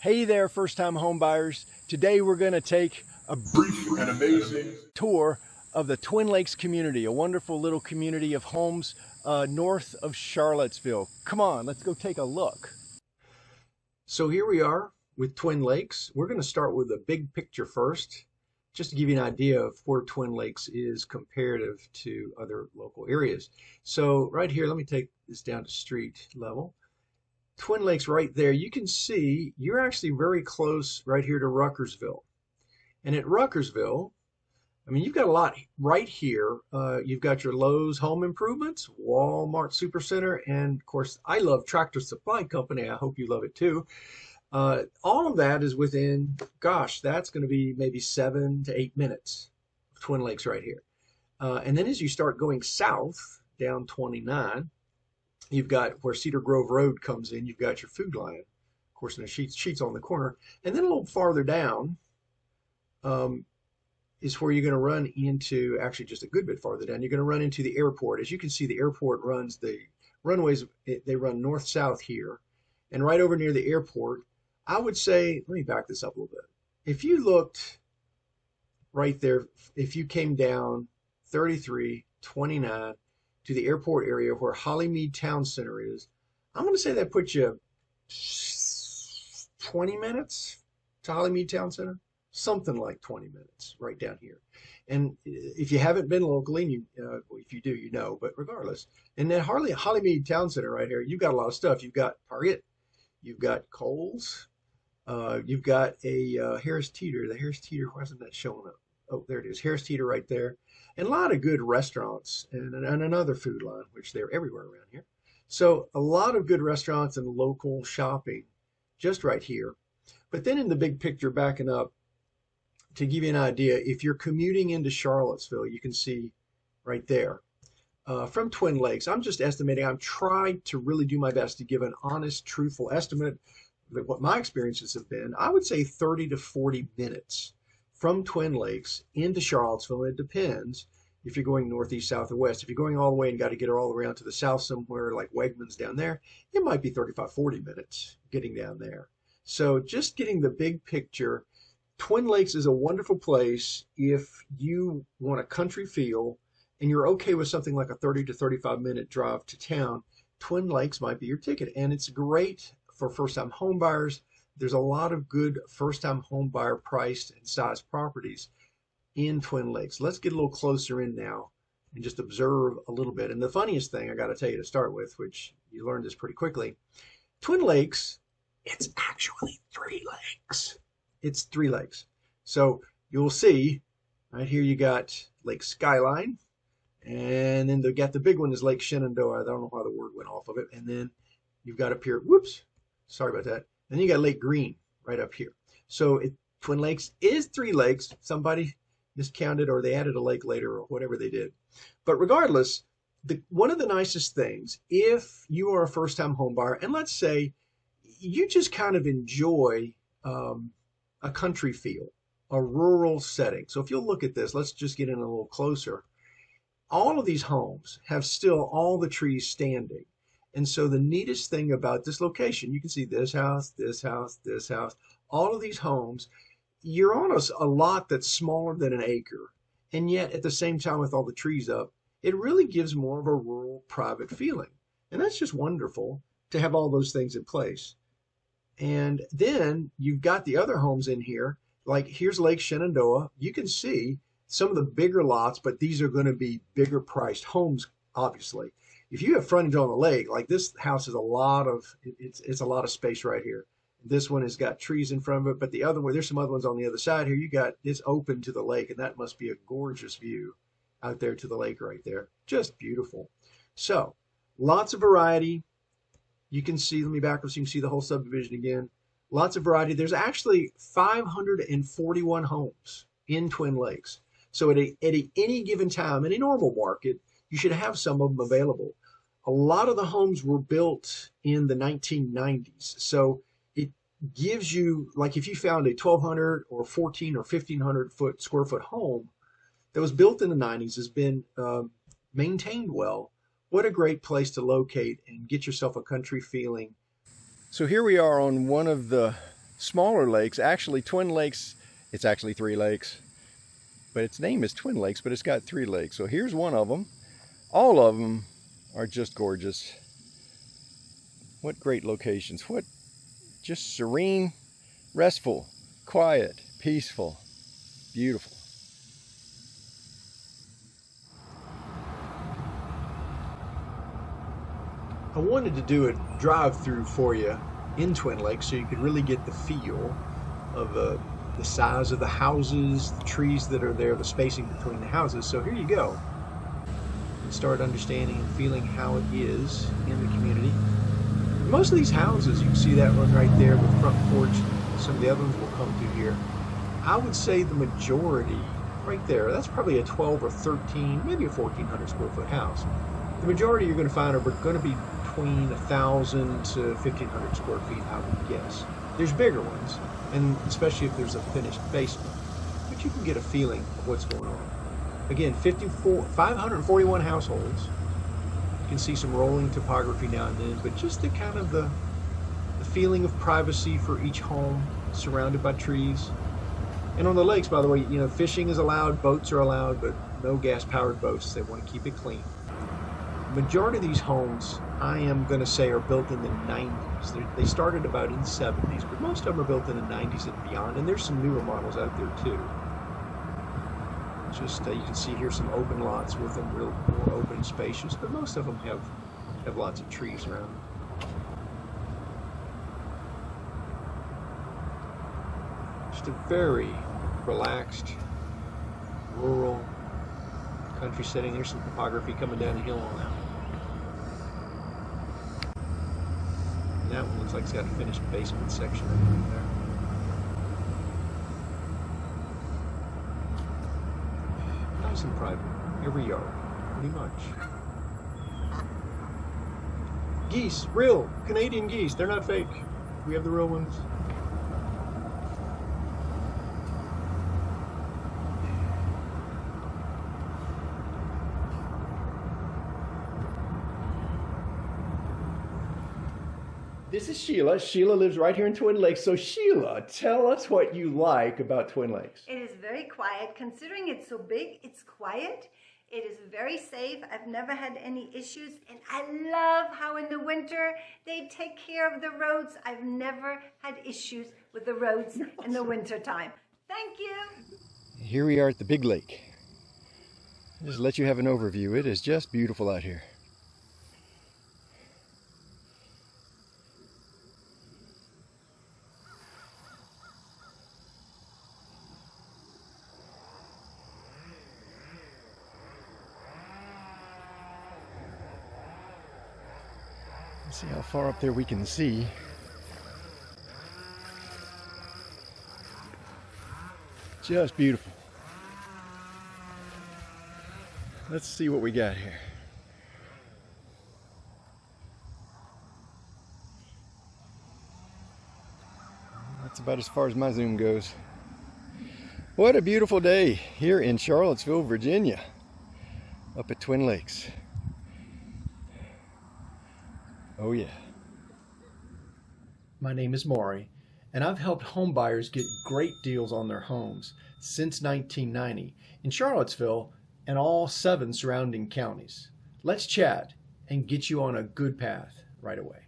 Hey there, first-time home buyers. Today we're going to take a brief and amazing tour of the Twin Lakes community, a wonderful little community of homes north of Charlottesville. Come on, let's go take a look. So here we are with Twin Lakes. We're going to start with the big picture first, just to give you an idea of where Twin Lakes is comparative to other local areas. So right here, let me take this down to street level. Twin Lakes right there, you can see you're actually very close right here to Ruckersville. And at Ruckersville, I mean, you've got a lot right here. You've got your Lowe's Home Improvements, Walmart Supercenter, and of course, I love Tractor Supply Company. I hope you love it too. All of that is within, gosh, that's going to be maybe 7 to 8 minutes of Twin Lakes right here. And then as you start going south down 29, you've got where Cedar Grove Road comes in. You've got your Food Lion, of course, and the sheets on the corner. And then a little farther down is where you're going to run into, actually just a good bit farther down, you're going to run into the airport. As you can see, the airport runs, the runways, they run north-south here. And right over near the airport, I would say, let me back this up a little bit. If you looked right there, if you came down 33, 29, to the airport area where Hollymead Town Center is, I'm going to say that puts you 20 minutes to Hollymead Town Center, something like 20 minutes right down here. And if you haven't been locally, well, if you do, you know, but regardless. And then Hollymead Town Center right here, you've got a lot of stuff. You've got Target, you've got Kohl's, you've got a Harris Teeter. The Harris Teeter, why isn't that showing up? Oh, there it is, Harris Teeter right there. And a lot of good restaurants and another Food Line, which they're everywhere around here. So a lot of good restaurants and local shopping just right here. But then in the big picture, backing up, to give you an idea, if you're commuting into Charlottesville, you can see right there. From Twin Lakes, I'm just estimating, I'm trying to really do my best to give an honest, truthful estimate of what my experiences have been. I would say 30 to 40 minutes from Twin Lakes into Charlottesville. It depends if you're going northeast, south, or west. If you're going all the way and got to get it all the way around to the south somewhere like Wegmans down there, it might be 35, 40 minutes getting down there. So just getting the big picture, Twin Lakes is a wonderful place if you want a country feel and you're okay with something like a 30 to 35 minute drive to town. Twin Lakes might be your ticket, and it's great for first-time home buyers. There's a lot of good first-time home buyer priced and sized properties in Twin Lakes. Let's get a little closer in now and just observe a little bit. And the funniest thing I got to tell you to start with, which you learned this pretty quickly, Twin Lakes, it's actually 3 lakes. It's 3 lakes. So you'll see right here you got Lake Skyline, and then they got the big one is Lake Shenandoah. I don't know why the word went off of it. And then you've got up here, whoops, sorry about that. And then you got Lake Green right up here. So Twin Lakes is 3 lakes. Somebody miscounted or they added a lake later or whatever they did. But regardless, one of the nicest things, if you are a first-time home buyer, and let's say you just kind of enjoy a country feel, a rural setting. So if you'll look at this, let's just get in a little closer. All of these homes have still all the trees standing. And so the neatest thing about this location, you can see this house, this house, this house, all of these homes, you're on a lot that's smaller than an acre. And yet at the same time with all the trees up, it really gives more of a rural private feeling. And that's just wonderful to have all those things in place. And then you've got the other homes in here, like here's Lake Shenandoah. You can see some of the bigger lots, but these are going to be bigger priced homes, obviously. If you have frontage on the lake, like this house is it's a lot of space right here. This one has got trees in front of it, but the other one, there's some other ones on the other side here. It's open to the lake, and that must be a gorgeous view out there to the lake right there. Just beautiful. So lots of variety. You can see, let me back up so you can see the whole subdivision again. Lots of variety. There's actually 541 homes in Twin Lakes. So at any given time, in a normal market, you should have some of them available. A lot of the homes were built in the 1990s. So it gives you, like if you found a 1,200 or 1,400 or 1,500 square foot home that was built in the 90s, has been maintained well, what a great place to locate and get yourself a country feeling. So here we are on one of the smaller lakes, actually twin lakes. It's actually 3 lakes, but its name is Twin Lakes, but it's got 3 lakes. So here's one of them. All of them are just gorgeous. What great locations. What just serene, restful, quiet, peaceful, beautiful. I wanted to do a drive-through for you in Twin Lakes so you could really get the feel of the size of the houses, the trees that are there, the spacing between the houses. So here you go. And start understanding and feeling how it is in the community. Most of these houses, you can see that one right there with front porch. Some of the other ones will come through here. I would say the majority right there, that's probably a 12 or 13, maybe a 1,400 square foot house. The majority you're going to find are going to be between 1,000 to 1,500 square feet, I would guess. There's bigger ones, and especially if there's a finished basement. But you can get a feeling of what's going on. Again, 541 households. You can see some rolling topography now and then, but just the kind of the feeling of privacy for each home, surrounded by trees. And on the lakes, by the way, you know, fishing is allowed, boats are allowed, but no gas-powered boats. They want to keep it clean. The majority of these homes, I am going to say, are built in the 90s. They started about in the 70s, but most of them are built in the 90s and beyond, and there's some newer models out there too. Just you can see here some open lots with them, real more open and spacious, but most of them have lots of trees around them. Just a very relaxed, rural country setting. There's some topography coming down the hill on that one. And that one looks like it's got a finished basement section in there. Nice and private. Every yard, pretty much. Geese, real Canadian geese. They're not fake. We have the real ones. This is Sheila. Sheila lives right here in Twin Lakes. So Sheila, tell us what you like about Twin Lakes. It is very quiet. Considering it's so big, it's quiet. It is very safe. I've never had any issues. And I love how in the winter they take care of the roads. I've never had issues with the roads in the winter time. Thank you. Here we are at the big lake. I'll just let you have an overview. It is just beautiful out here. Let's see how far up there we can see. Just beautiful. Let's see what we got here. That's about as far as my zoom goes. What a beautiful day here in Charlottesville, Virginia, up at Twin Lakes. Oh yeah. My name is Maury, and I've helped home buyers get great deals on their homes since 1990 in Charlottesville and all 7 surrounding counties. Let's chat and get you on a good path right away.